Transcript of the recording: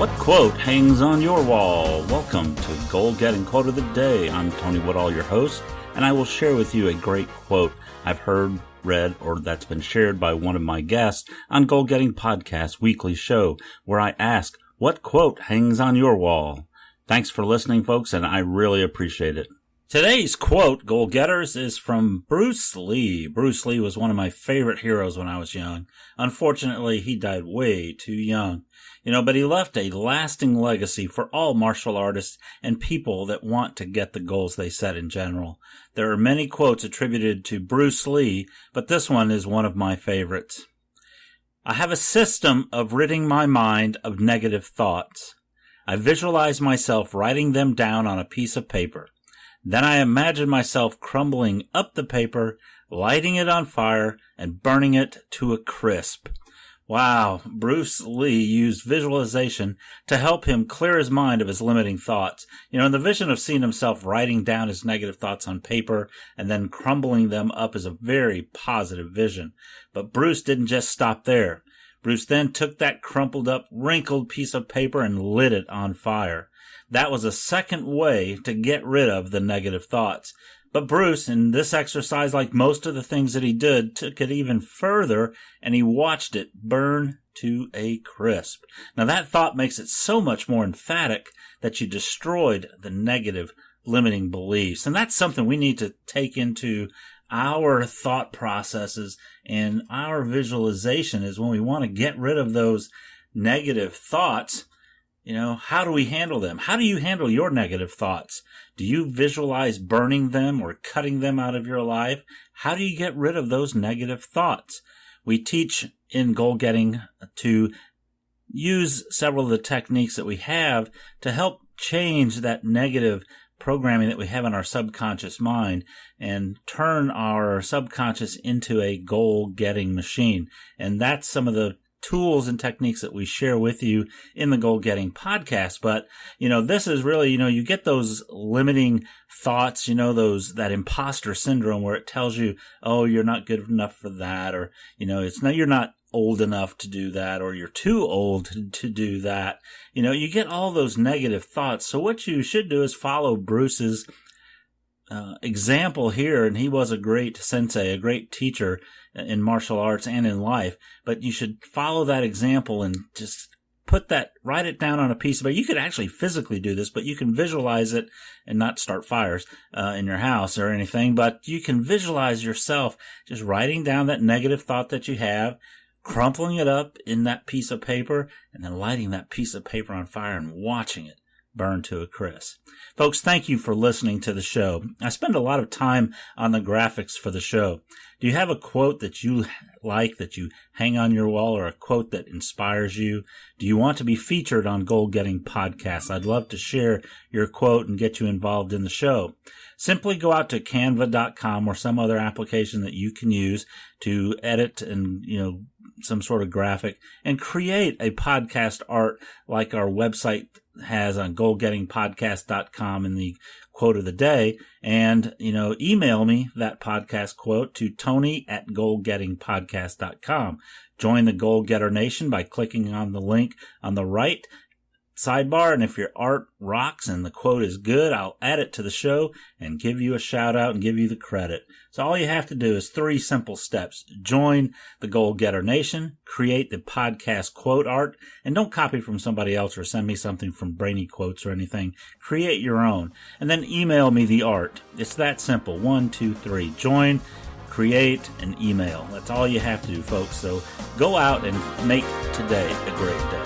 What quote hangs on your wall? Welcome to Goal Getting Quote of the Day. I'm Tony Woodall, your host, and I will share with you a great quote I've heard, read, or that's been shared by one of my guests on Goal Getting Podcast weekly show, where I ask, what quote hangs on your wall? Thanks for listening, folks, and I really appreciate it. Today's quote, Goal Getters, is from Bruce Lee. Bruce Lee was one of my favorite heroes when I was young. Unfortunately, he died way too young. But he left a lasting legacy for all martial artists and people that want to get the goals they set in general. There are many quotes attributed to Bruce Lee, but this one is one of my favorites. I have a system of ridding my mind of negative thoughts. I visualize myself writing them down on a piece of paper. Then I imagine myself crumbling up the paper, lighting it on fire, and burning it to a crisp. Wow, Bruce Lee used visualization to help him clear his mind of his limiting thoughts. And the vision of seeing himself writing down his negative thoughts on paper and then crumbling them up is a very positive vision. But Bruce didn't just stop there. Bruce then took that crumpled up, wrinkled piece of paper and lit it on fire. That was a second way to get rid of the negative thoughts. But Bruce, in this exercise, like most of the things that he did, took it even further, and he watched it burn to a crisp. Now that thought makes it so much more emphatic that you destroyed the negative limiting beliefs. And that's something we need to take into our thought processes and our visualization, is when we want to get rid of those negative thoughts. How do we handle them? How do you handle your negative thoughts? Do you visualize burning them or cutting them out of your life? How do you get rid of those negative thoughts? We teach in goal getting to use several of the techniques that we have to help change that negative programming that we have in our subconscious mind and turn our subconscious into a goal-getting machine. And that's some of the tools and techniques that we share with you in the Goal Getting podcast. But, this is really, you get those limiting thoughts, that imposter syndrome where it tells you, oh, you're not good enough for that, or, you're not old enough to do that, or you're too old to do that. You get all those negative thoughts. So what you should do is follow Bruce's example here, and he was a great sensei, a great teacher in martial arts and in life, but you should follow that example and just write it down on a piece of paper. You could actually physically do this, but you can visualize it and not start fires in your house or anything, but you can visualize yourself just writing down that negative thought that you have, crumpling it up in that piece of paper, and then lighting that piece of paper on fire and watching it burn to a crisp. Folks, thank you for listening to the show. I spend a lot of time on the graphics for the show. Do you have a quote that you like, that you hang on your wall, or a quote that inspires you? Do you want to be featured on Goal Getting Podcasts? I'd love to share your quote and get you involved in the show. Simply go out to canva.com or some other application that you can use to edit and, some sort of graphic and create a podcast art like our website has on goalgettingpodcast.com in the quote of the day, and email me that podcast quote to tony@goalgettingpodcast.com. Join the Goal Getter Nation by clicking on the link on the right sidebar, and if your art rocks and the quote is good, I'll add it to the show and give you a shout out and give you the credit. So all you have to do is 3 simple steps. Join the Goal Getter Nation, create the podcast quote art, and don't copy from somebody else or send me something from Brainy Quotes or anything. Create your own, and then email me the art. It's that simple. 1, 2, 3. Join, create, and email. That's all you have to do, folks. So go out and make today a great day.